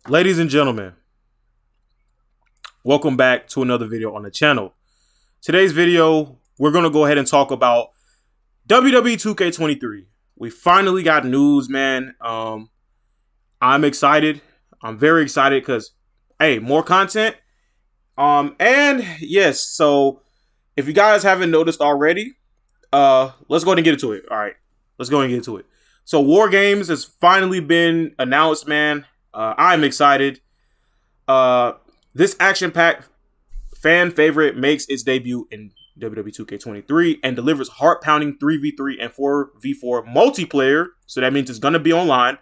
Ladies and gentlemen, welcome back to another video on the channel. Today's video, we're going to go ahead and talk about WWE2K23. We finally got news, man. I'm excited. I'm very excited because, hey, more content. And yes, so if you guys haven't noticed already, let's go ahead and get into it. All right, let's go ahead and get into it. So War Games has finally been announced, man. I'm excited. This action-packed fan favorite makes its debut in WWE2K23 and delivers heart-pounding 3v3 and 4v4 multiplayer. So that means it's going to be online.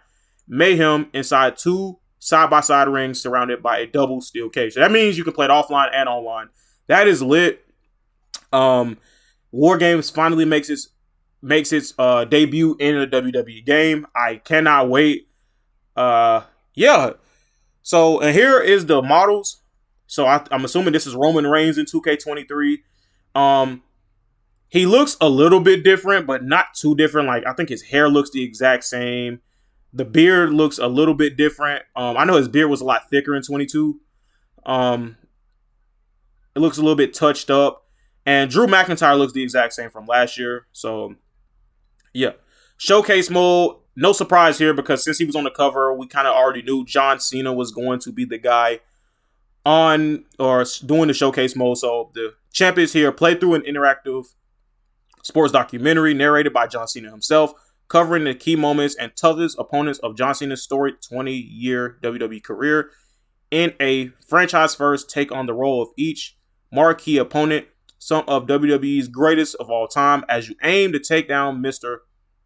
Mayhem inside two side-by-side rings surrounded by a double steel cage. So that means you can play it offline and online. That is lit. War Games finally makes its debut in a WWE game. I cannot wait. Yeah. So, and here is the models. So I'm assuming this is Roman Reigns in 2K23. He looks a little bit different, but not too different. Like, I think his hair looks the exact same. The beard looks a little bit different. I know his beard was a lot thicker in 22. It looks a little bit touched up. And Drew McIntyre looks the exact same from last year. So, yeah. Showcase mode. No surprise here because since he was on the cover, we kind of already knew John Cena was going to be the guy on or doing the showcase mode. So the champ is here, play through an interactive sports documentary narrated by John Cena himself, covering the key moments and toughest opponents of John Cena's storied 20-year WWE career in a franchise-first take on the role of each marquee opponent, some of WWE's greatest of all time, as you aim to take down Mr.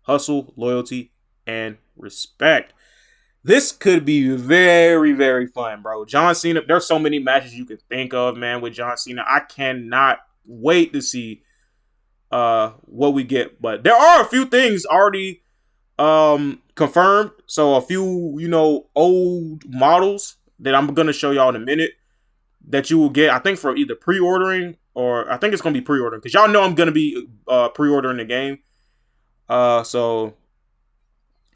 Hustle, Loyalty, and Respect. This could be very, very fun, bro. John Cena, there's so many matches you could think of, man, with John Cena. I cannot wait to see what we get. But there are a few things already confirmed. So a few, old models that I'm going to show y'all in a minute that you will get, I think, for either pre-ordering or I think it's going to be pre-ordering because y'all know I'm going to be pre-ordering the game. So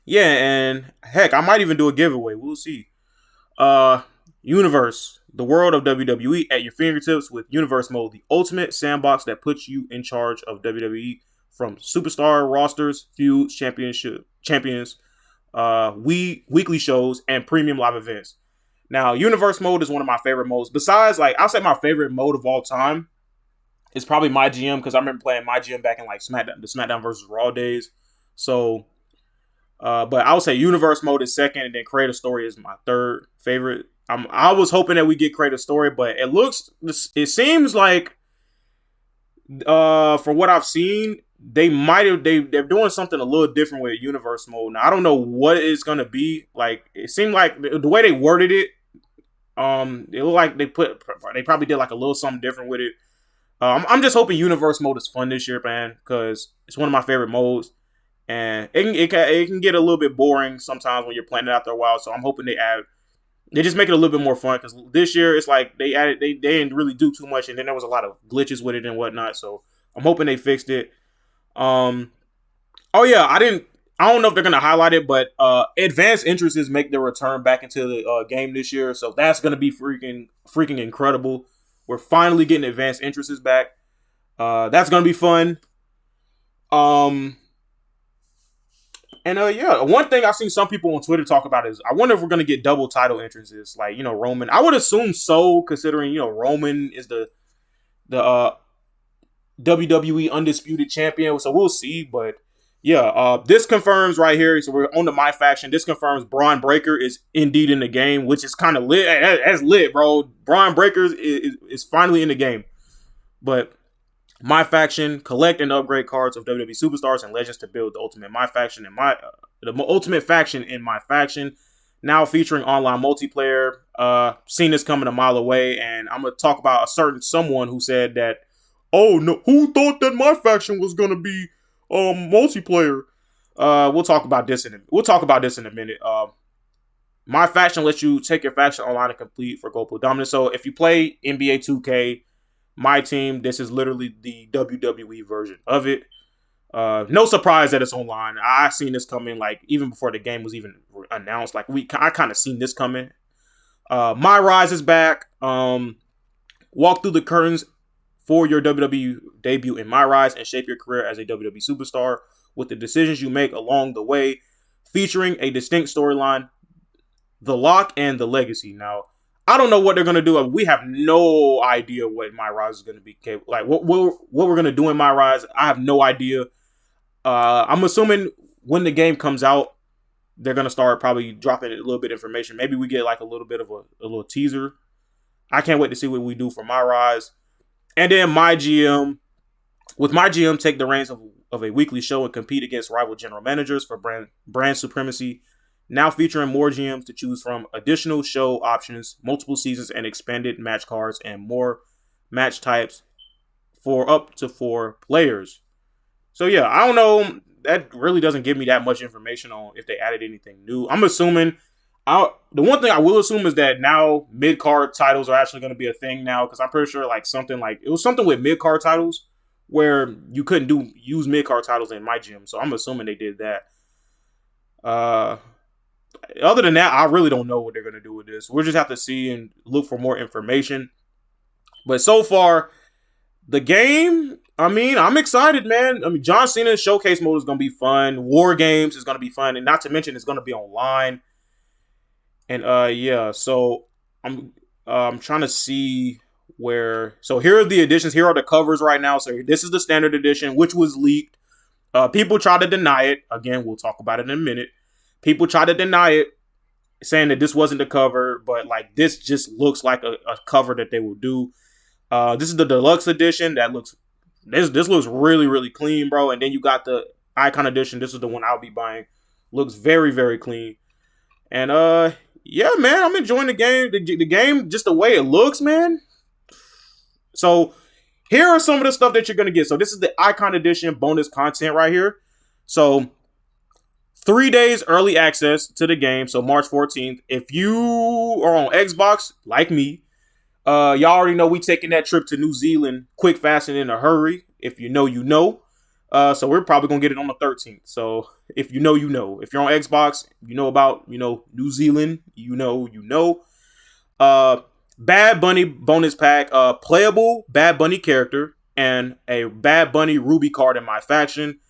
yeah, and heck, I might even do a giveaway. We'll see. Universe, the world of WWE at your fingertips with Universe Mode, the ultimate sandbox that puts you in charge of WWE from superstar rosters, feuds, champions, weekly shows, and premium live events. Now, Universe Mode is one of my favorite modes. Besides, like, I'll say my favorite mode of all time is probably My GM because I remember playing My GM back in like the SmackDown versus Raw days. So, but I would say Universe Mode is second, and then Creative Story is my third favorite. I was hoping that we get Creative Story, but it seems like, for what I've seen, they're doing something a little different with Universe Mode. Now I don't know what it's gonna be. Like, it seemed like the way they worded it, it looked like they probably did like a little something different with it. I'm just hoping Universe Mode is fun this year, man, because it's one of my favorite modes. And it can get a little bit boring sometimes when you're playing it after a while. So I'm hoping they just make it a little bit more fun. Because this year it's like they didn't really do too much, and then there was a lot of glitches with it and whatnot. So I'm hoping they fixed it. Oh yeah, I don't know if they're gonna highlight it, but advanced interests make their return back into the game this year. So that's gonna be freaking incredible. We're finally getting advanced interests back. That's gonna be fun. And yeah, one thing I've seen some people on Twitter talk about is I wonder if we're gonna get double title entrances, like Roman. I would assume so, considering Roman is the WWE undisputed champion. So we'll see, but yeah, this confirms right here. So we're on the My Faction. This confirms Braun Breaker is indeed in the game, which is kind of lit. That's lit, bro. Braun Breaker is finally in the game, but. My Faction, collect and upgrade cards of WWE superstars and legends to build the ultimate My Faction the ultimate faction in My Faction. Now featuring online multiplayer. Seen this coming a mile away, and I'm gonna talk about a certain someone who said that, oh no, who thought that My Faction was gonna be multiplayer? We'll talk about this in a minute. My Faction lets you take your faction online and complete for global dominance. So if you play NBA 2K. My team, this is literally the WWE version of it. No surprise that it's online. I seen this coming, like, even before the game was even announced. Like, I kind of seen this coming. My Rise is back. Walk through the curtains for your WWE debut in My Rise and shape your career as a WWE superstar with the decisions you make along the way, featuring a distinct storyline, the Lock and the Legacy. Now, I don't know what they're gonna do. We have no idea what My Rise is gonna be capable. Like what we're gonna do in My Rise. I have no idea. I'm assuming when the game comes out, they're gonna start probably dropping a little bit of information. Maybe we get like a little bit of a little teaser. I can't wait to see what we do for My Rise. And then My GM. With My GM, take the reins of a weekly show and compete against rival general managers for brand supremacy. Now featuring more GMs to choose from, additional show options, multiple seasons and expanded match cards, and more match types for up to 4 players. So yeah, I don't know. That really doesn't give me that much information on if they added anything new. I'm assuming. The one thing I will assume is that now mid card titles are actually going to be a thing now, because I'm pretty sure it was something with mid card titles where you couldn't use mid card titles in My Gym. So I'm assuming they did that. Other than that, I really don't know what they're going to do with this. We'll just have to see and look for more information. But so far, the game, I mean, I'm excited, man. I mean, John Cena's showcase mode is going to be fun. War Games is going to be fun. And not to mention, it's going to be online. And yeah, so I'm trying to see where. So here are the editions. Here are the covers right now. So this is the standard edition, which was leaked. People try to deny it. Again, we'll talk about it in a minute. People try to deny it, saying that this wasn't the cover, but like this just looks like a cover that they will do. This is the deluxe edition. This looks really, really clean, bro. And then you got the icon edition. This is the one I'll be buying. Looks very, very clean. And yeah, man, I'm enjoying the game. The game, just the way it looks, man. So here are some of the stuff that you're gonna get. So this is the icon edition bonus content right here. So 3 days early access to the game. So March 14th. If you are on Xbox, like me, y'all already know we taking that trip to New Zealand quick, fast, and in a hurry. If you know, you know. So we're probably gonna get it on the 13th. So if you know, you know. If you're on Xbox, you know about, New Zealand, you know. Bad Bunny bonus pack, playable Bad Bunny character, and a Bad Bunny Ruby card in my faction.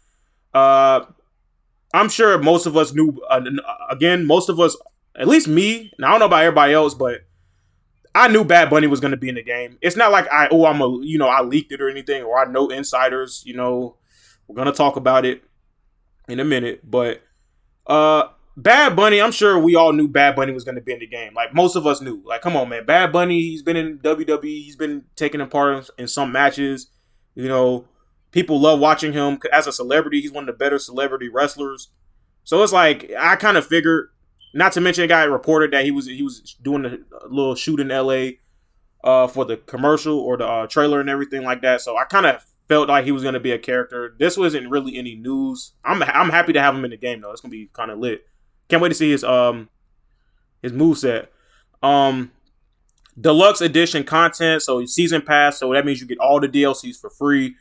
I'm sure most of us knew, most of us, at least me, and I don't know about everybody else, but I knew Bad Bunny was going to be in the game. It's not like I leaked it or anything, or I know insiders, we're going to talk about it in a minute, but Bad Bunny, I'm sure we all knew Bad Bunny was going to be in the game. Like, most of us knew. Like, come on, man. Bad Bunny, he's been in WWE. He's been taking part in some matches. People love watching him as a celebrity. He's one of the better celebrity wrestlers. So it's like, I kind of figured, not to mention a guy reported that he was doing a little shoot in LA for the commercial or the trailer and everything like that. So I kind of felt like he was going to be a character. This wasn't really any news. I'm happy to have him in the game, though. It's going to be kind of lit. Can't wait to see his moveset. Deluxe edition content, so season pass, so that means you get all the DLCs for free.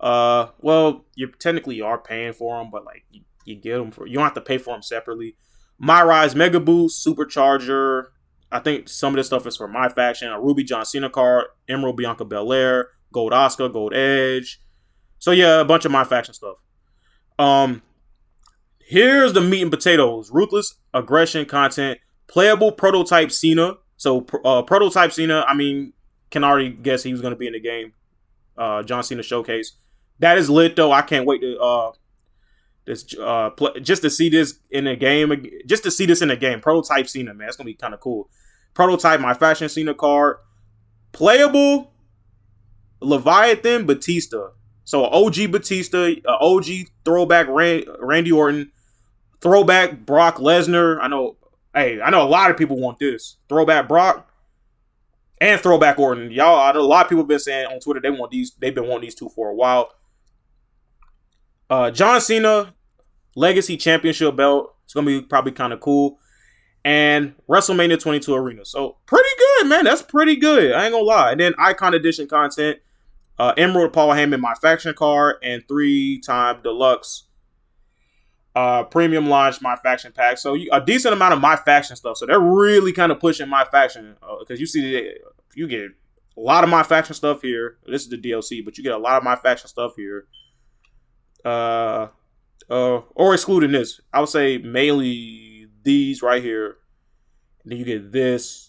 Well, you technically are paying for them, but like you get them you don't have to pay for them separately. My Rise Mega Boost, Supercharger. I think some of this stuff is for my faction. A Ruby John Cena card, Emerald Bianca Belair, Gold Oscar, Gold Edge. So yeah, a bunch of my faction stuff. Here's the meat and potatoes. Ruthless aggression content. Playable prototype Cena. So prototype Cena, I mean, can already guess he was going to be in the game. John Cena showcase. That is lit though. I can't wait to just to see this in a game. Just to see this in a game. Prototype Cena, man. That's going to be kind of cool. Prototype my fashion Cena card. Playable Leviathan Batista. So OG Batista, OG throwback Randy Orton. Throwback Brock Lesnar. I know a lot of people want this. Throwback Brock and throwback Orton. Y'all, I know a lot of people have been saying on Twitter they've been wanting these two for a while. John Cena Legacy Championship belt. It's gonna be probably kind of cool. And WrestleMania 22 Arena. So pretty good, man. That's pretty good. I ain't gonna lie. And then Icon Edition content. Emerald Paul Heyman, my faction card, and 3-time deluxe Premium launched my faction pack, so a decent amount of my faction stuff. So they're really kind of pushing my faction because you see you get a lot of my faction stuff here. This is the DLC, but you get a lot of my faction stuff here. Or excluding this, I would say mainly these right here. And then you get this.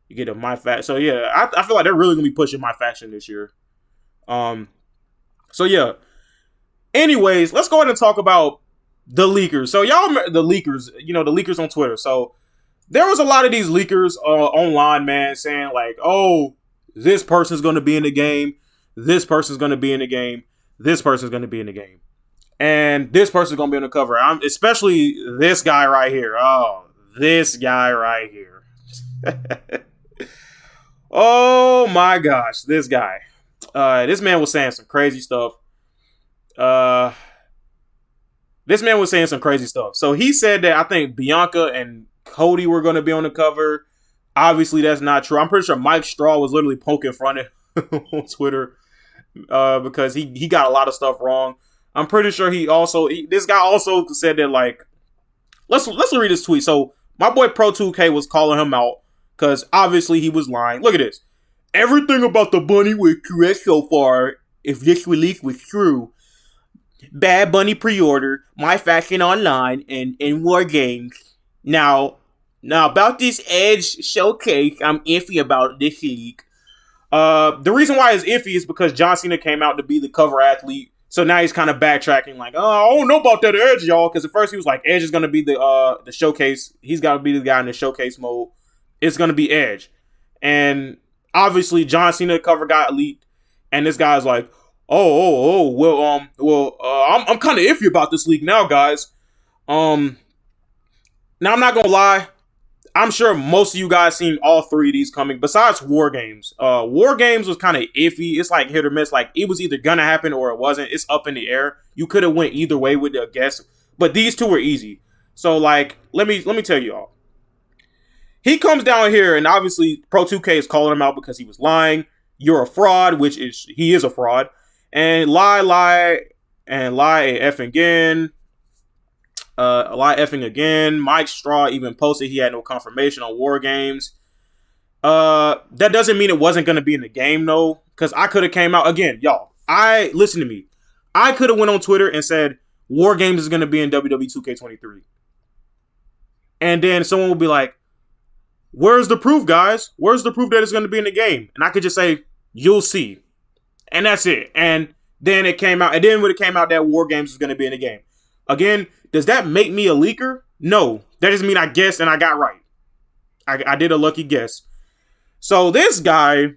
You get my faction. So yeah, I feel like they're really gonna be pushing my faction this year. So yeah. Anyways, let's go ahead and talk about the leakers. So y'all remember the leakers, the leakers on Twitter. So there was a lot of these leakers online, man, saying like, oh, this person's going to be in the game. This person's going to be in the game. This person's going to be in the game. And this person's going to be on the cover. Especially this guy right here. Oh, this guy right here. Oh my gosh, this guy. This man was saying some crazy stuff. So he said that I think Bianca and Cody were going to be on the cover. Obviously, that's not true. I'm pretty sure Mike Straw was literally poking fun at on Twitter because he got a lot of stuff wrong. I'm pretty sure this guy also said that, like, let's read this tweet. So my boy Pro2K was calling him out because obviously he was lying. Look at this. Everything about the bunny was correct so far. If this release was true. Bad Bunny pre-order, my faction online, and in War Games. Now about this Edge showcase, I'm iffy about this leak. The reason why it's iffy is because John Cena came out to be the cover athlete, so now he's kind of backtracking, like, oh, I don't know about that Edge, y'all, because at first he was like, Edge is gonna be the showcase. He's gotta be the guy in the showcase mode. It's gonna be Edge, and obviously John Cena cover got leaked, and this guy's like, I'm kind of iffy about this leak now, guys. Now I'm not gonna lie, I'm sure most of you guys seen all three of these coming. Besides War Games, War Games was kind of iffy. It's like hit or miss. Like it was either gonna happen or it wasn't. It's up in the air. You could have went either way with the guess, but these two were easy. So like, let me tell you all. He comes down here, and obviously Pro2K is calling him out because he was lying. You're a fraud, he is a fraud. And lie effing again. Mike Straw even posted he had no confirmation on War Games. That doesn't mean it wasn't going to be in the game, though. Because I could have came out, again, y'all. Listen to me. I could have went on Twitter and said, War Games is going to be in WWE2K23. And then someone will be like, where's the proof, guys? Where's the proof that it's going to be in the game? And I could just say, you'll see. And that's it. And then it came out. And then when it came out that War Games was going to be in the game. Again, does that make me a leaker? No. That doesn't mean I guessed and I got right. I did a lucky guess. So this guy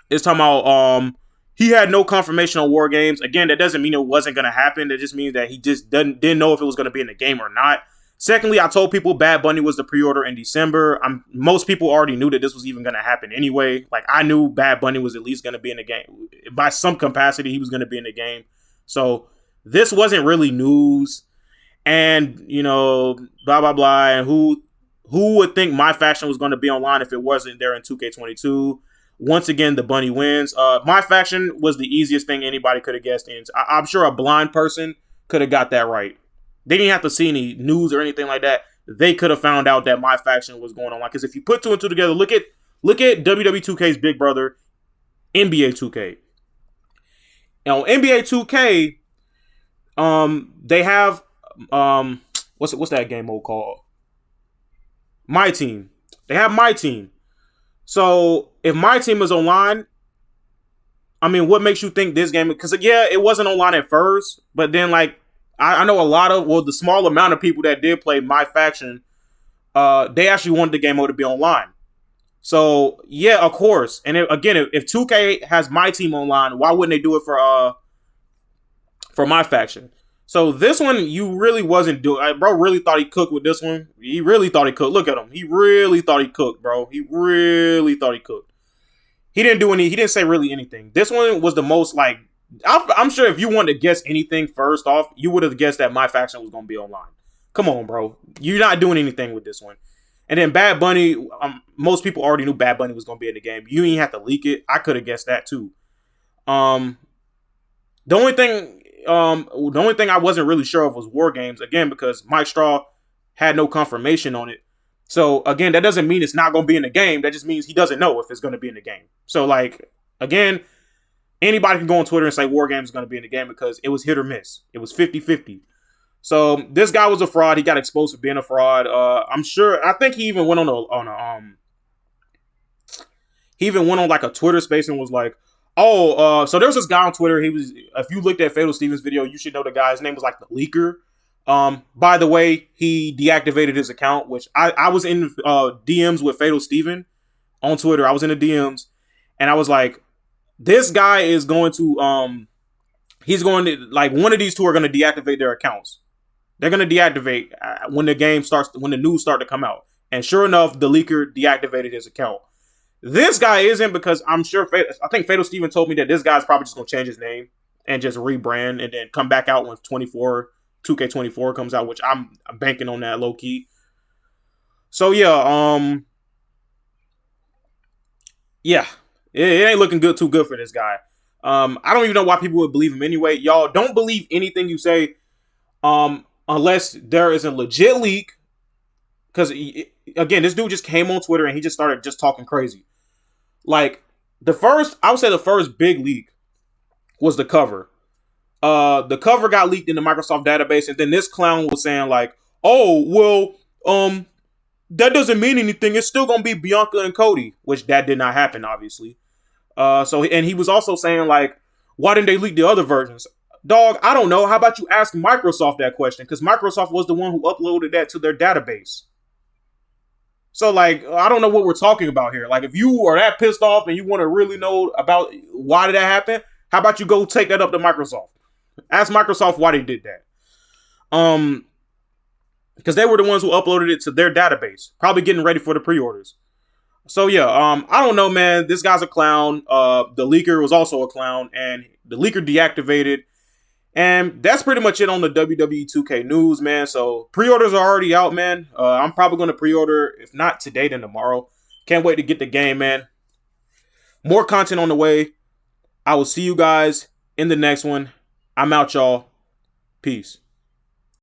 is talking about he had no confirmation on War Games. Again, that doesn't mean it wasn't going to happen. That just means that he just didn't know if it was going to be in the game or not. Secondly, I told people Bad Bunny was the pre-order in December. Most people already knew that this was even going to happen anyway. Like, I knew Bad Bunny was at least going to be in the game. By some capacity, he was going to be in the game. So, this wasn't really news. And, blah, blah, blah. And who would think my faction was going to be online if it wasn't there in 2K22? Once again, the Bunny wins. My faction was the easiest thing anybody could have guessed. And I'm sure a blind person could have got that right. They didn't have to see any news or anything like that. They could have found out that my faction was going on. Because if you put two and two together, look at WWE2K's big brother, NBA 2K. Now, NBA 2K, they have what's that game mode called? My Team. They have My Team. So if My Team is online, I mean, what makes you think this game? Because yeah, it wasn't online at first, but then like. I know the small amount of people that did play my faction, they actually wanted the game mode to be online. So, yeah, of course. And if 2K has my team online, why wouldn't they do it for my faction? So, this one, you really wasn't doing. Bro really thought he cooked with this one. He really thought he cooked. Look at him. He really thought he cooked, bro. He really thought he cooked. He didn't say really anything. This one was the most, like, I'm sure if you wanted to guess anything first off, you would have guessed that my faction was going to be online. Come on, bro. You're not doing anything with this one. And then Bad Bunny, most people already knew Bad Bunny was going to be in the game. You didn't have to leak it. I could have guessed that too. The only thing, the only thing I wasn't really sure of was War Games, again, because Mike Straw had no confirmation on it. So again, that doesn't mean it's not going to be in the game. That just means he doesn't know if it's going to be in the game. So like, again, anybody can go on Twitter and say War Games is going to be in the game because it was hit or miss. It was 50-50. So this guy was a fraud. He got exposed for being a fraud. I'm sure. I think he even went he even went on like a Twitter space and was like, "Oh, so there was this guy on Twitter. He was. If you looked at Fatal Stevens' video, you should know the guy. His name was like the Leaker. By the way, he deactivated his account, which I was in DMs with Fatal Steven on Twitter. I was in the DMs, and I was like, this guy is going to he's going to, like, one of these two are going to deactivate their accounts. They're going to deactivate when the game starts, when the news start to come out. And sure enough, the Leaker deactivated his account. This guy isn't, because I'm sure, I think Fatal Steven told me that this guy's probably just going to change his name and just rebrand and then come back out when 2K24 comes out, which I'm banking on that low key. So yeah, it ain't looking too good for this guy. I don't even know why people would believe him anyway. Y'all don't believe anything you say, unless there is a legit leak. Because again, this dude just came on Twitter and he just started just talking crazy. Like, I would say the first big leak was the cover. The cover got leaked in the Microsoft database, and then this clown was saying like, "Oh, well, that doesn't mean anything. It's still gonna be Bianca and Cody," which that did not happen, obviously. And he was also saying like, "Why didn't they leak the other versions?" Dog, I don't know. How about you ask Microsoft that question? Because Microsoft was the one who uploaded that to their database. So, like, I don't know what we're talking about here. Like, if you are that pissed off and you want to really know about why did that happen, how about you go take that up to Microsoft? Ask Microsoft why they did that. Because they were the ones who uploaded it to their database, probably getting ready for the pre-orders. So yeah, I don't know, man. This guy's a clown. The Leaker was also a clown, and the Leaker deactivated. And that's pretty much it on the WWE2K news, man. So pre-orders are already out, man. I'm probably going to pre-order, if not today, then tomorrow. Can't wait to get the game, man. More content on the way. I will see you guys in the next one. I'm out, y'all. Peace.